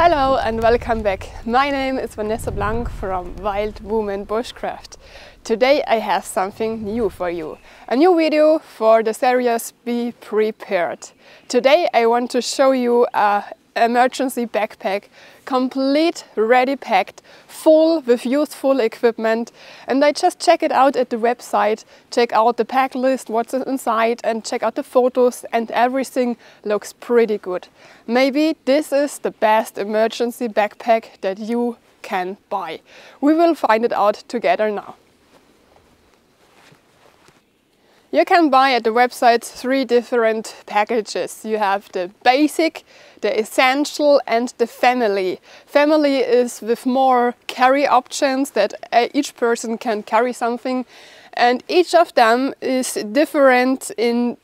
Hello and welcome back. My name is Vanessa from Wild Woman Bushcraft. Today I have something new for you. A new video for the series Be Prepared. Today I want to show you an emergency backpack, complete, ready packed, full with useful equipment, and I just check it out at the website, check out the pack list, what's inside, and check out the photos, and everything looks pretty good. Maybe this is the best emergency backpack that you can buy. We will find it out together now. You can buy at the website 3 different packages. You have the basic, the essential and the family. Family is with more carry options that each person can carry something, and each of them is different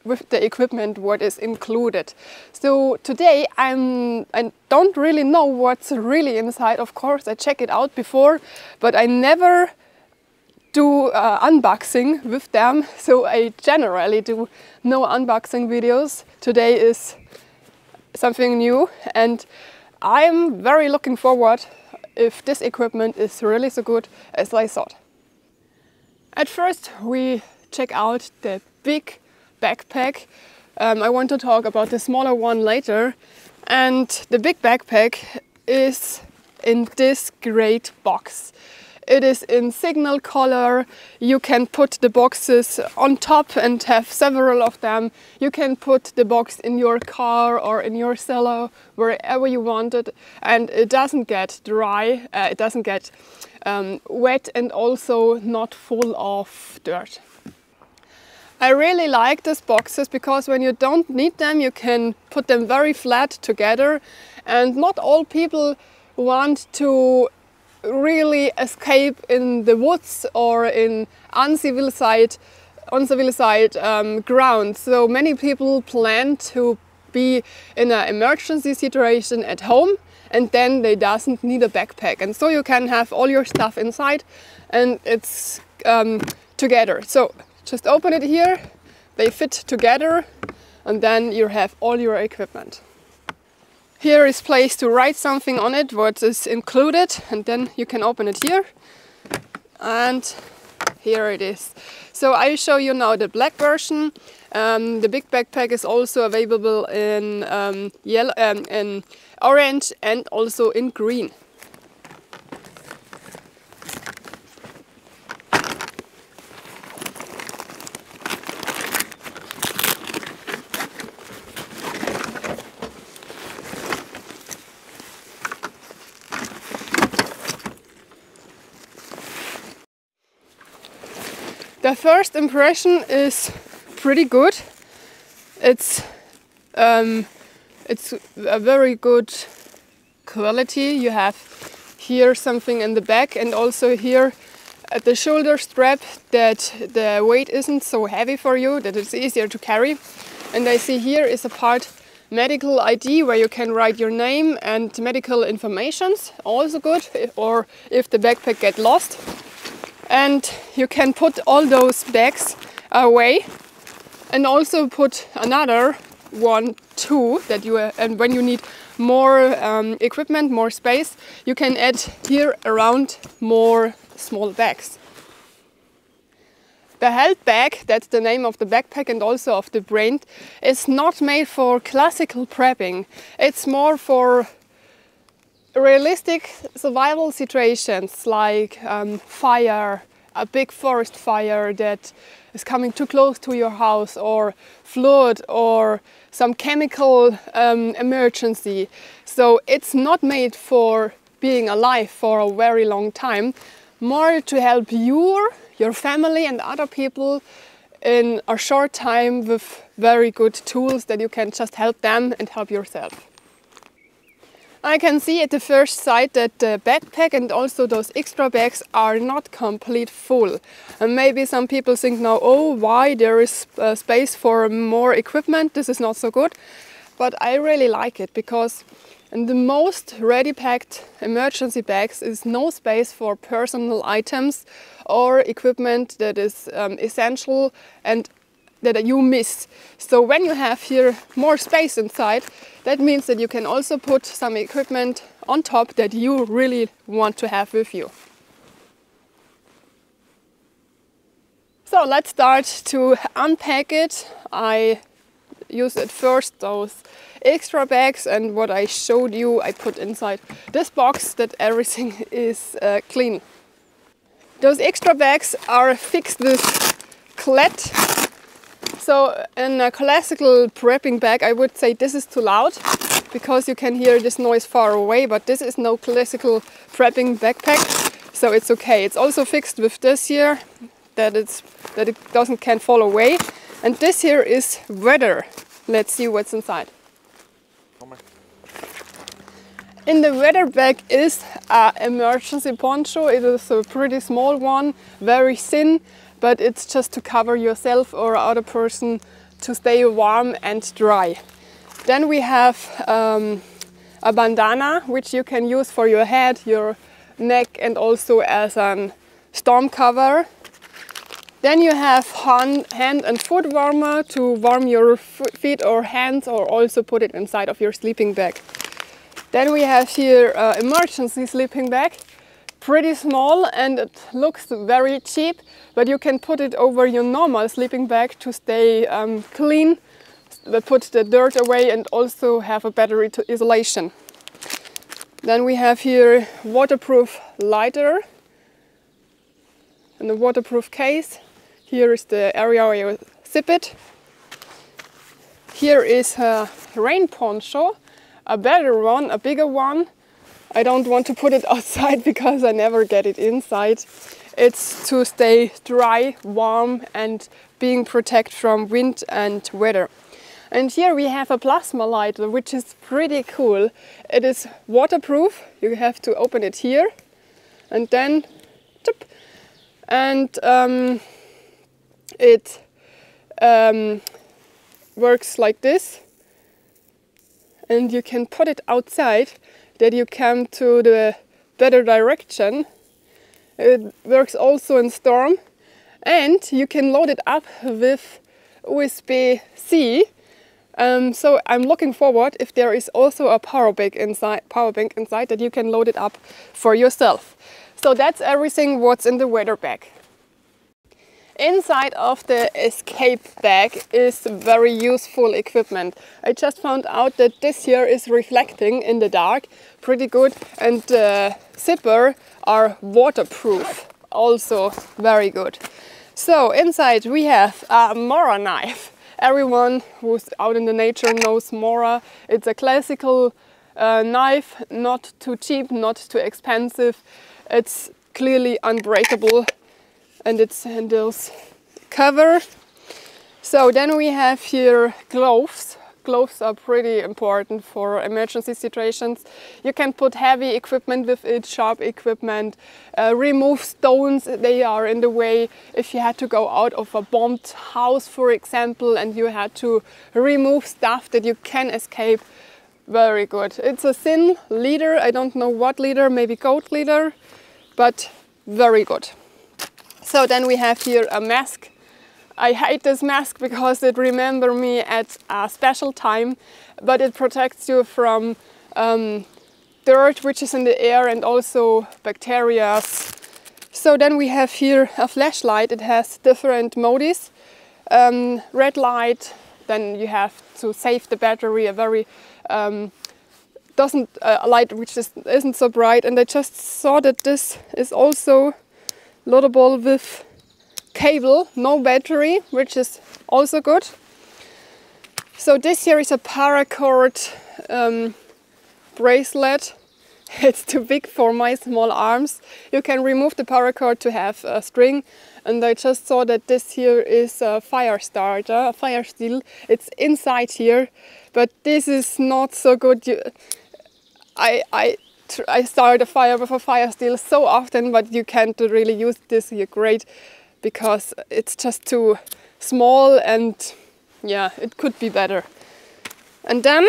with the equipment what is included. So today I don't really know what's really inside. Of course I check it out before, but I never do unboxing with them, so I generally do no unboxing videos. Today is something new and I'm very looking forward if this equipment is really so good as I thought. At first we check out the big backpack. I want to talk about the smaller one later, and the big backpack is in this great box. It is in signal color. You can put the boxes on top and have several of them. You can put the box in your car or in your cellar, wherever you want it, and it doesn't get dry, it doesn't get wet, and also not full of dirt. I really like these boxes because when you don't need them you can put them very flat together, and not all people want to really escape in the woods or in uncivilized ground. So many people plan to be in an emergency situation at home, and then they doesn't need a backpack, and so you can have all your stuff inside and it's together. So just open it here, they fit together, and then you have all your equipment. Here is place to write something on it, what is included, and then you can open it here, and here it is. So I show you now the black version. The big backpack is also available in yellow, in orange, and also in green. The first impression is pretty good. It's a very good quality. You have here something in the back, and also here at the shoulder strap, that the weight isn't so heavy for you, that it's easier to carry. And I see here is a part medical ID where you can write your name and medical informations, also good, or if the backpack get lost. And you can put all those bags away, and also put another one too, that you and when you need more equipment, more space, you can add here around more small bags. The health bag, that's the name of the backpack and also of the brand, is not made for classical prepping. It's more for realistic survival situations like fire, a big forest fire that is coming too close to your house, or flood, or some chemical emergency. So it's not made for being alive for a very long time, more to help you, your family and other people in a short time with very good tools that you can just help them and help yourself. I can see at the first sight that the backpack and also those extra bags are not complete full. And maybe some people think now, oh, why there is space for more equipment, this is not so good. But I really like it, because in the most ready-packed emergency bags is no space for personal items or equipment that is essential and that you miss. So when you have here more space inside, that means that you can also put some equipment on top that you really want to have with you. So let's start to unpack it. I used at first those extra bags, and what I showed you I put inside this box, that everything is clean. Those extra bags are fixed with clad. So in a classical prepping bag I would say this is too loud because you can hear this noise far away, but this is no classical prepping backpack, so it's okay. It's also fixed with this here that it can't fall away, and this here is weather. Let's see what's inside. In the weather bag is an emergency poncho. It is a pretty small one, very thin, but it's just to cover yourself or other person to stay warm and dry. Then we have a bandana, which you can use for your head, your neck, and also as a storm cover. Then you have hand and foot warmer to warm your feet or hands, or also put it inside of your sleeping bag. Then we have here an emergency sleeping bag, pretty small, and it looks very cheap, but you can put it over your normal sleeping bag to stay clean, put the dirt away, and also have a better isolation. Then we have here waterproof lighter and a waterproof case. Here is the area where you zip it. Here is a rain poncho, a better one, a bigger one. I don't want to put it outside because I never get it inside. It's to stay dry, warm, and being protected from wind and weather. And here we have a plasma lighter, which is pretty cool. It is waterproof. You have to open it here and then tip, and it works like this, and you can put it outside that you come to the better direction. It works also in storm, and you can load it up with USB-C. So I'm looking forward if there is also a power bank inside that you can load it up for yourself. So that's everything what's in the weather bag. Inside of the escape bag is very useful equipment. I just found out that this here is reflecting in the dark pretty good, and the zipper are waterproof, also very good. So inside we have a Mora knife. Everyone who's out in the nature knows Mora. It's a classical knife, not too cheap, not too expensive. It's clearly unbreakable, and its handles cover. So then we have here gloves. Gloves are pretty important for emergency situations. You can put heavy equipment with it, sharp equipment, remove stones, they are in the way. If you had to go out of a bombed house, for example, and you had to remove stuff that you can escape, very good. It's a thin leather, I don't know what leather, maybe goat leather, but very good. So then we have here a mask. I hate this mask because it remembers me at a special time, but it protects you from dirt which is in the air and also bacteria. So then we have here a flashlight. It has different modes. Red light, then you have to save the battery, a very a light which isn't so bright. And I just saw that this is also loadable with cable, no battery, which is also good. So this here is a paracord bracelet. It's too big for my small arms. You can remove the paracord to have a string, and I just saw that this here is a fire starter, a fire steel. It's inside here, but this is not so good. I start a fire with a fire steel so often, but you can't really use this here great because it's just too small, and yeah, it could be better. And then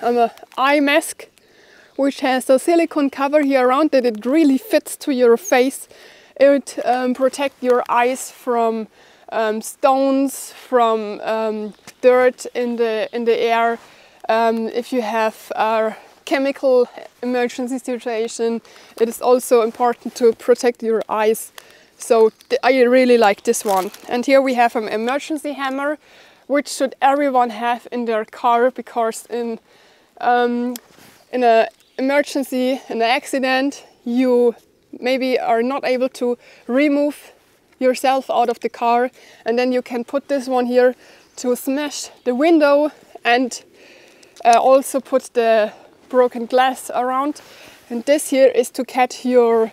an eye mask, which has a silicone cover here around that it really fits to your face. It protects your eyes from stones, from dirt in the air. If you have a chemical emergency situation, it is also important to protect your eyes. So I really like this one. And here we have an emergency hammer, which should everyone have in their car, because in an emergency, in an accident, you maybe are not able to remove yourself out of the car, and then you can put this one here to smash the window and also put the broken glass around. And this here is to catch your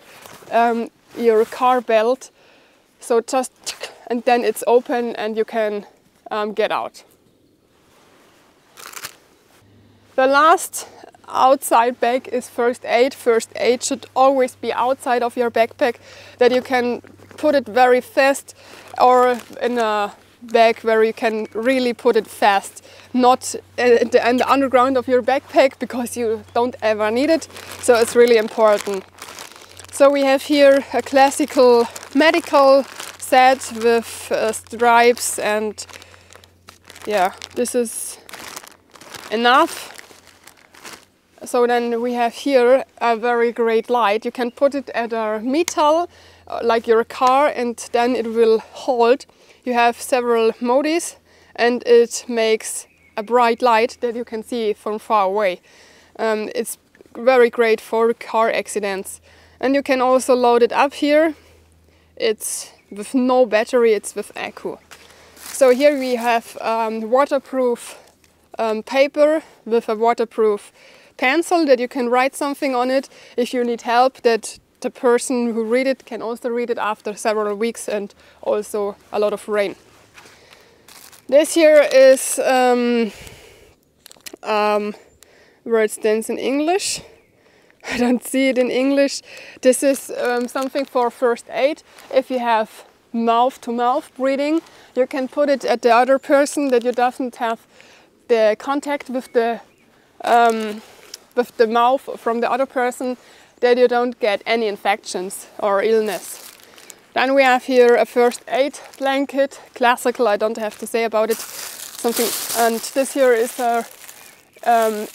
car belt. So just, and then it's open and you can get out. The last outside bag is first aid. First aid should always be outside of your backpack, that you can put it very fast, or in a bag where you can really put it fast, not in the underground of your backpack, because you don't ever need it. So it's really important. So we have here a classical medical set with stripes, and yeah, this is enough. So then we have here a very great light. You can put it at a metal, like your car, and then it will hold. You have several modes, and it makes a bright light that you can see from far away. It's very great for car accidents. And you can also load it up here. It's with no battery, it's with accu. So here we have waterproof paper with a waterproof pencil that you can write something on it if you need help, that the person who read it can also read it after several weeks and also a lot of rain. This here is where it stands in English. I don't see it in English. This is something for first aid. If you have mouth-to-mouth breathing, you can put it at the other person, that you doesn't have the contact with the mouth from the other person, that you don't get any infections or illness. Then we have here a first aid blanket, classical, I don't have to say about it. Something, and this here is a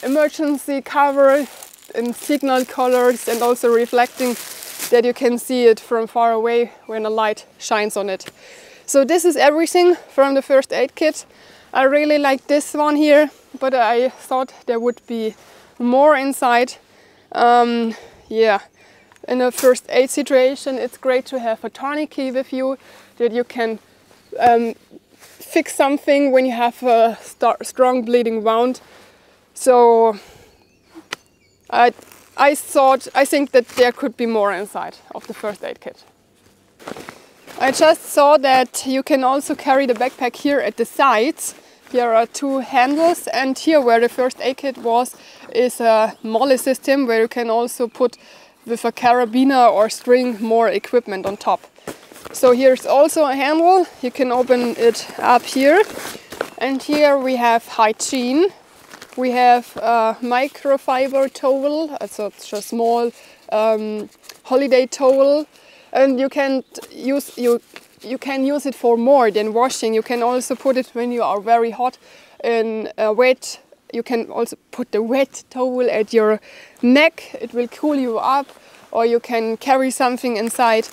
emergency cover in signal colors and also reflecting, that you can see it from far away when a light shines on it. So this is everything from the first aid kit. I really like this one here, but I thought there would be more inside. Yeah, in a first aid situation, it's great to have a tourniquet with you, that you can fix something when you have a strong bleeding wound. So I think that there could be more inside of the first aid kit. I just saw that you can also carry the backpack here at the sides. Here are two handles, and here where the first aid kit was is a molly system, where you can also put with a carabiner or string more equipment on top. So here's also a handle, you can open it up here. And here we have hygiene. We have a microfiber towel, so it's a small holiday towel, and you can use it for more than washing. You can also put it when you are very hot and wet. You can also put the wet towel at your neck, it will cool you up, or you can carry something inside.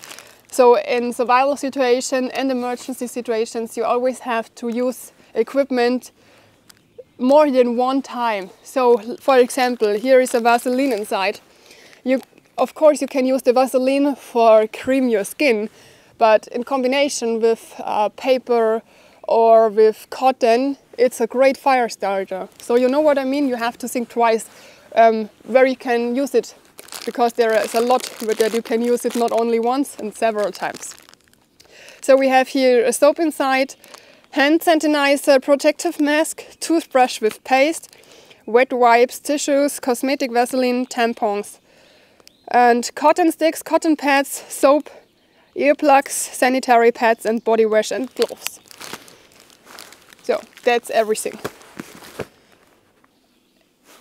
So in survival situations and emergency situations, you always have to use equipment more than one time. So for example, here is a Vaseline inside. Of course you can use the Vaseline for cream your skin, but in combination with paper or with cotton, it's a great fire starter. So you know what I mean? You have to think twice where you can use it, because there is a lot that you can use it not only once and several times. So we have here a soap inside, hand sanitizer, protective mask, toothbrush with paste, wet wipes, tissues, cosmetic Vaseline, tampons, and cotton sticks, cotton pads, soap, earplugs, sanitary pads, and body wash and gloves. So that's everything.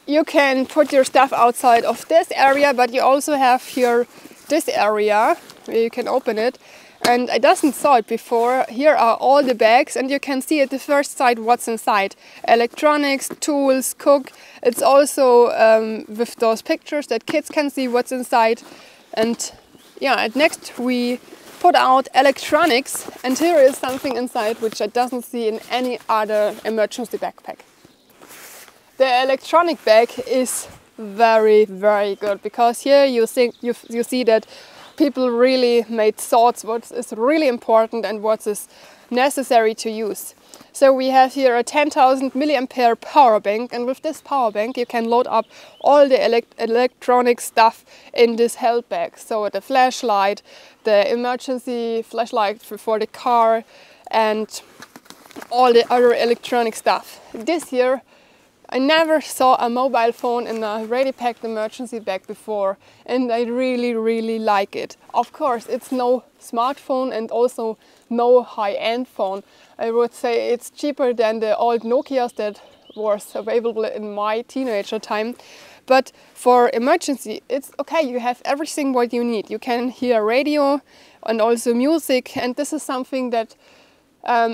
You can put your stuff outside of this area, but you also have here this area where you can open it, And I didn't saw it before. Here are all the bags, and you can see at the first sight what's inside. Electronics, tools, cook. It's also with those pictures that kids can see what's inside. And yeah, and next we put out electronics, and here is something inside which I doesn't see in any other emergency backpack. The electronic bag is very, very good, because here you see that people really made thoughts what is really important and what is necessary to use. So we have here a 10,000 milliampere power bank, and with this power bank you can load up all the electronic stuff in this health bag. So the flashlight, the emergency flashlight for the car, and all the other electronic stuff. This year I never saw a mobile phone in a ready packed emergency bag before, and I really, really like it. Of course, it's no smartphone and also no high-end phone. I would say it's cheaper than the old Nokias that was available in my teenager time. But for emergency, it's okay. You have everything what you need. You can hear radio and also music, and this is something that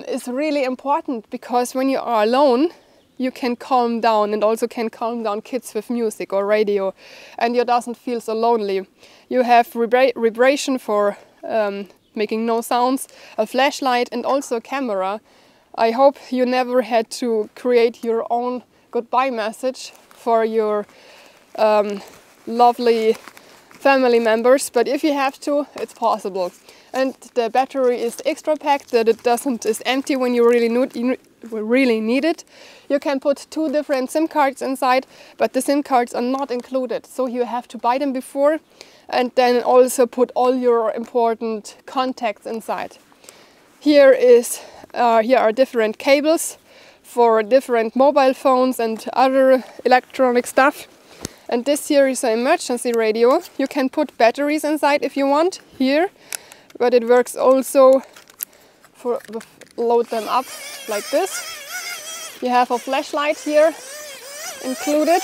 is really important, because when you are alone, you can calm down, and also can calm down kids with music or radio, and you doesn't feel so lonely. You have vibration for making no sounds, a flashlight, and also a camera. I hope you never had to create your own goodbye message for your lovely family members, but if you have to, it's possible. And the battery is extra packed, that it is empty when you really need it. You can put 2 different SIM cards inside, but the SIM cards are not included, so you have to buy them before, and then also put all your important contacts inside. Here are different cables for different mobile phones and other electronic stuff. And this here is an emergency radio. You can put batteries inside if you want here, but it works also for load them up like this. You have a flashlight here included,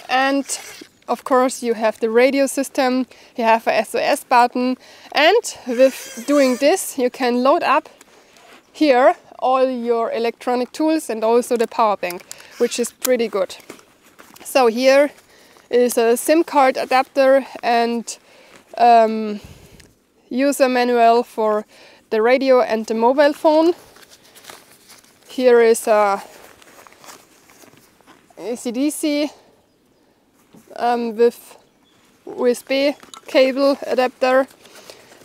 and of course you have the radio system. You have a SOS button, and with doing this you can load up here all your electronic tools and also the power bank, which is pretty good. So here is a SIM card adapter and user manual for the radio and the mobile phone. Here is a AC/DC with USB cable adapter,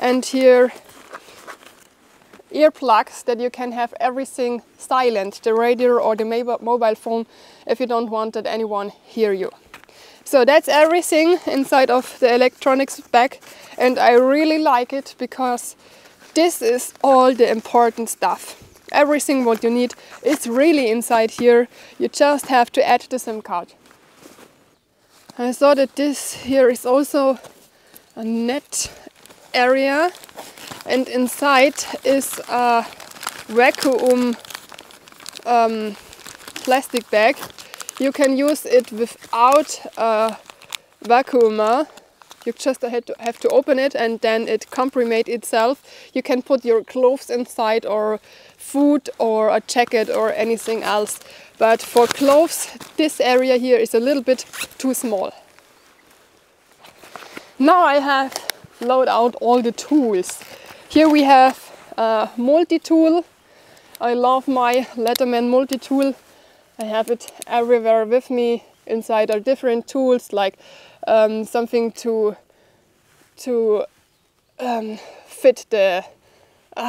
and here earplugs that you can have everything silent, the radio or the mobile phone, if you don't want that anyone hear you. So that's everything inside of the electronics bag, and I really like it because this is all the important stuff. Everything what you need is really inside here. You just have to add the SIM card. I saw that this here is also a net area, and inside is a vacuum plastic bag. You can use it without a vacuumer. You just have to open it, and then it comprehends itself. You can put your clothes inside, or food, or a jacket, or anything else. But for clothes, this area here is a little bit too small. Now I have loaded out all the tools. Here we have a multi-tool. I love my Latern multi-tool. I have it everywhere with me. Inside are different tools, like something to fit the,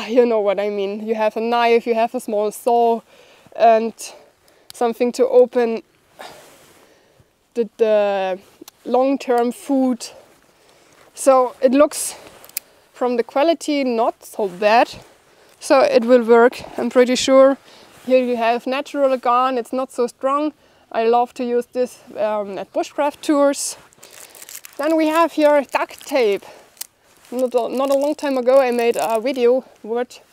you know what I mean. You have a knife, you have a small saw, and something to open the long-term food. So it looks from the quality not so bad, so it will work, I'm pretty sure. Here you have natural argan, it's not so strong. I love to use this at Bushcraft tours. Then we have here duct tape. Not a long time ago I made a video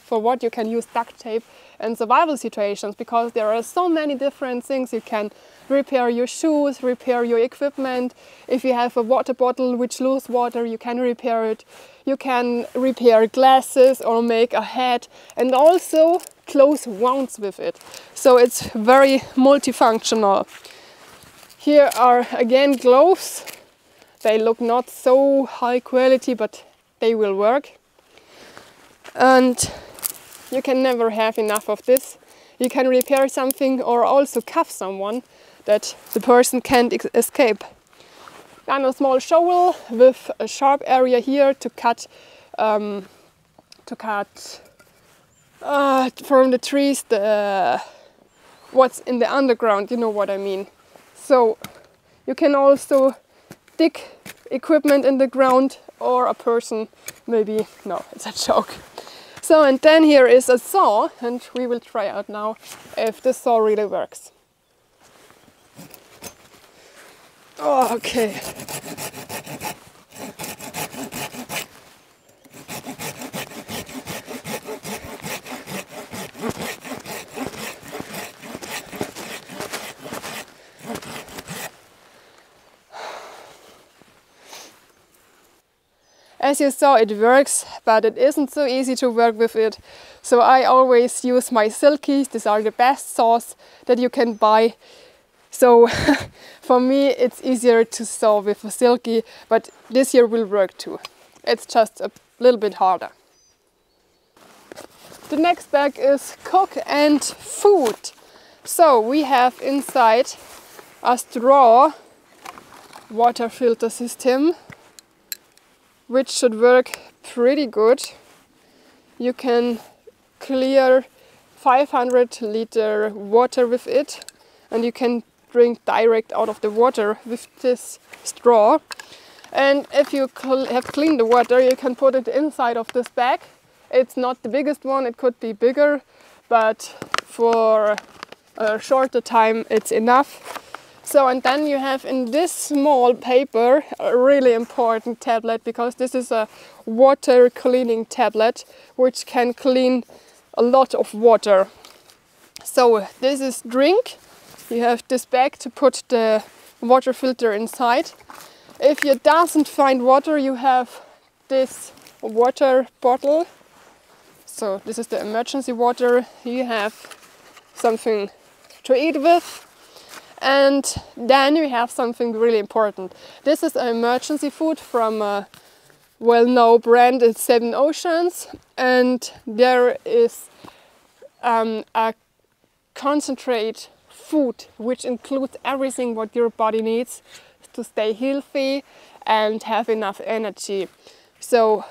for what you can use duct tape, in survival situations, because there are so many different things. You can repair your shoes, repair your equipment. If you have a water bottle which loses water, you can repair it. You can repair glasses or make a hat, and also close wounds with it. So it's very multifunctional. Here are again gloves. They look not so high quality, but they will work. And you can never have enough of this. You can repair something or also cuff someone that the person can't escape. Then a small shovel with a sharp area here to cut from the trees what's in the underground, you know what I mean. So you can also dig equipment in the ground, or a person maybe, no, it's a joke. So, and then here is a saw, and we will try out now if the saw really works. Oh, okay. As you saw, it works, but it isn't so easy to work with it. So I always use my silkies. These are the best saws that you can buy. So for me, it's easier to saw with a silky, but this here will work too. It's just a little bit harder. The next bag is cook and food. So we have inside a straw water filter system, which should work pretty good. You can clear 500-liter water with it, and you can drink direct out of the water with this straw. And if you have cleaned the water, you can put it inside of this bag. It's not the biggest one, it could be bigger, but for a shorter time it's enough. So, and then you have in this small paper a really important tablet, because this is a water cleaning tablet which can clean a lot of water. So this is drink. You have this bag to put the water filter inside. If you doesn't find water, you have this water bottle. So this is the emergency water. You have something to eat with. And then we have something really important. This is an emergency food from a well-known brand, it's 7 Oceans, and there is a concentrate food which includes everything what your body needs to stay healthy and have enough energy. So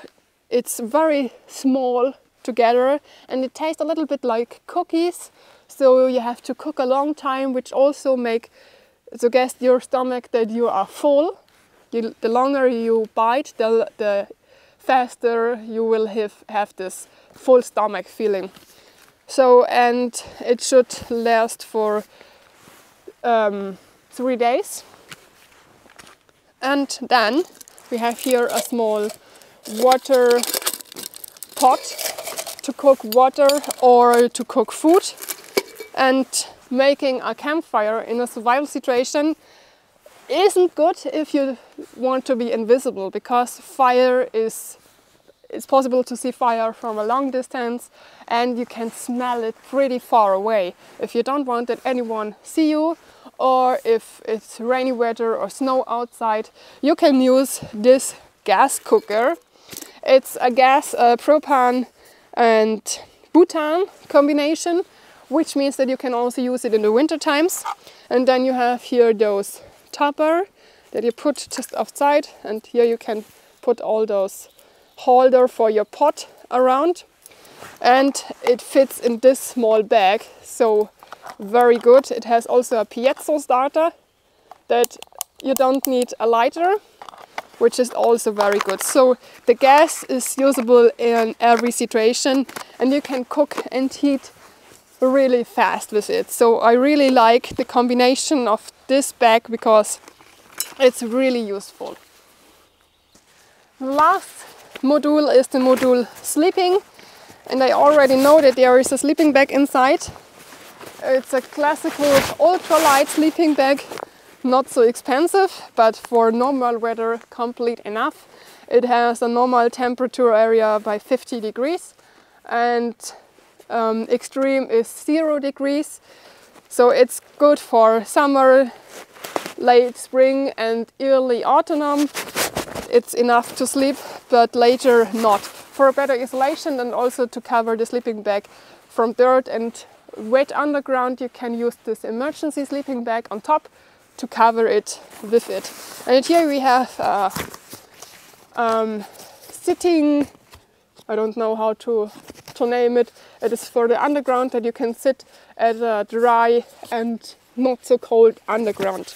it's very small together, and it tastes a little bit like cookies. So you have to cook a long time, which also suggest your stomach that you are full. The longer you bite, the faster you will have this full stomach feeling. So, and it should last for 3 days. And then we have here a small water pot to cook water or to cook food. And making a campfire in a survival situation isn't good if you want to be invisible, because it's possible to see fire from a long distance and you can smell it pretty far away. If you don't want that anyone see you, or if it's rainy weather or snow outside, you can use this gas cooker. It's a gas, propane and butane combination, which means that you can also use it in the winter times. And then you have here those topper that you put just outside, and here you can put all those holder for your pot around, and it fits in this small bag, so very good. It has also a piezo starter that you don't need a lighter, which is also very good. So the gas is usable in every situation, and you can cook and heat really fast with it. So I really like the combination of this bag because it's really useful. Last module is the module sleeping. And I already know that there is a sleeping bag inside. It's a classical ultralight sleeping bag, not so expensive, but for normal weather complete enough. It has a normal temperature area by 50 degrees and extreme is 0 degrees. So it's good for summer, late spring and early autumn. It's enough to sleep, but later not. For better isolation and also to cover the sleeping bag from dirt and wet underground, you can use this emergency sleeping bag on top to cover it with it. And here we have sitting, I don't know how to name it. It is for the underground that you can sit at a dry and not so cold underground.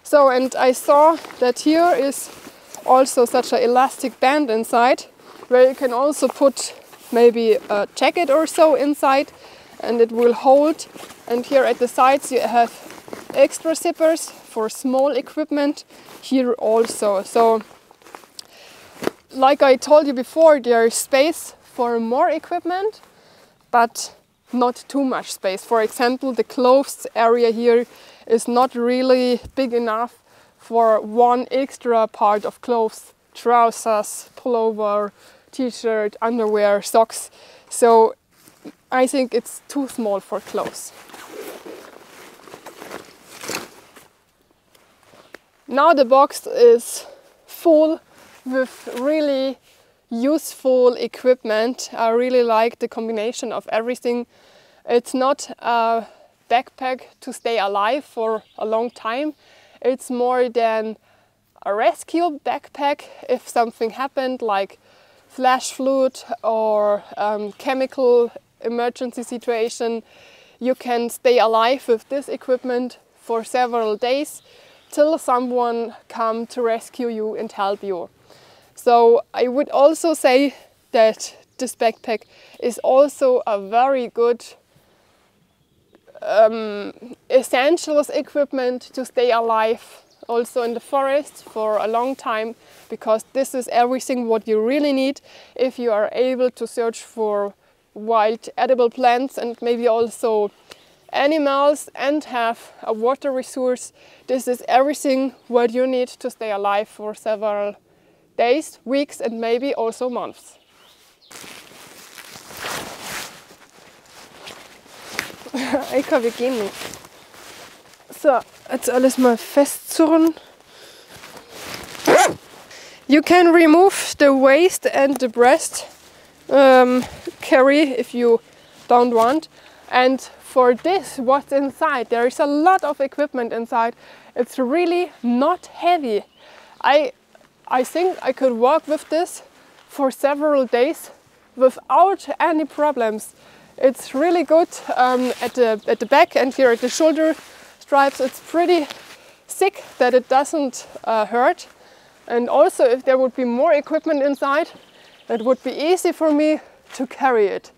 So, and I saw that here is also such an elastic band inside, where you can also put maybe a jacket or so inside and it will hold. And here at the sides you have extra zippers for small equipment here also. So like I told you before, there is space for more equipment, but not too much space. For example, the clothes area here is not really big enough for one extra part of clothes, trousers, pullover, t-shirt, underwear, socks. So I think it's too small for clothes. Now the box is full with really useful equipment. I really like the combination of everything. It's not a backpack to stay alive for a long time. It's more than a rescue backpack if something happened, like flash flood or chemical emergency situation. You can stay alive with this equipment for several days till someone come to rescue you and help you. So I would also say that this backpack is also a very good essentials equipment to stay alive also in the forest for a long time, because this is everything what you really need if you are able to search for wild edible plants and maybe also animals and have a water resource. This is everything what you need to stay alive for several days, weeks and maybe also months. Eika, wir gehen nicht. So, jetzt alles mal festzurren. You can remove the waist and the breast carry if you don't want. And for this, what's inside? There is a lot of equipment inside. It's really not heavy. I think I could walk with this for several days without any problems. It's really good at the back and here at the shoulder stripes. It's pretty thick that it doesn't hurt. And also if there would be more equipment inside, it would be easy for me to carry it.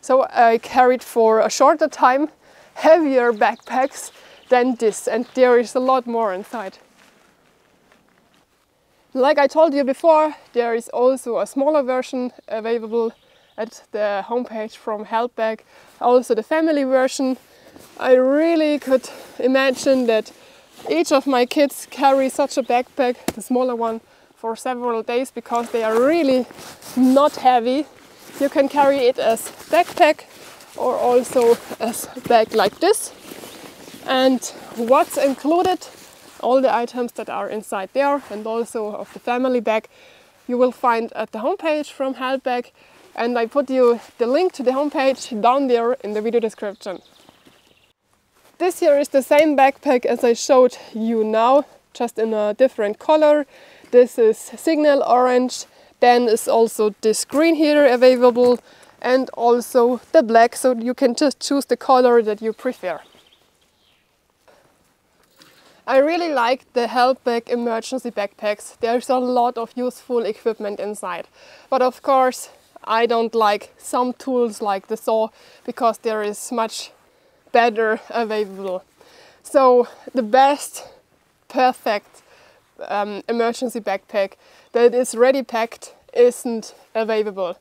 So I carried for a shorter time heavier backpacks than this, and there is a lot more inside. Like I told you before, there is also a smaller version available at the homepage from Helpbag, also the family version. I really could imagine that each of my kids carry such a backpack, the smaller one, for several days because they are really not heavy. You can carry it as backpack or also as bag like this. And what's included, all the items that are inside there and also of the family bag, you will find at the homepage from Helpbag. And I put you the link to the homepage down there in the video description. This here is the same backpack as I showed you now, just in a different color. This is signal orange, then is also this green here available and also the black, so you can just choose the color that you prefer. I really like the Helpbag emergency backpacks. There's a lot of useful equipment inside. But of course, I don't like some tools like the saw because there is much better available. So the best, perfect emergency backpack that is ready packed isn't available.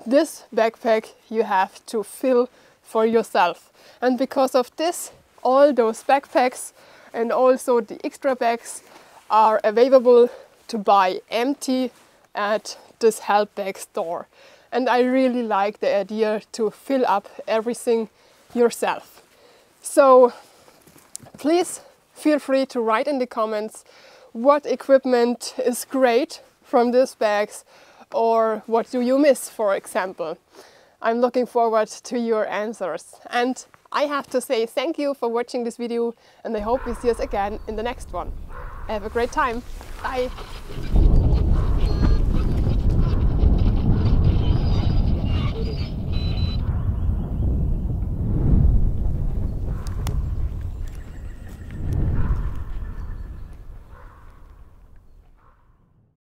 this backpack you have to fill for yourself. And because of this, all those backpacks and also the extra bags are available to buy empty at this help bag store. And I really like the idea to fill up everything yourself. So please feel free to write in the comments what equipment is great from these bags, or what do you miss, for example. I'm looking forward to your answers. And I have to say thank you for watching this video, and I hope we see us again in the next one. Have a great time. Bye.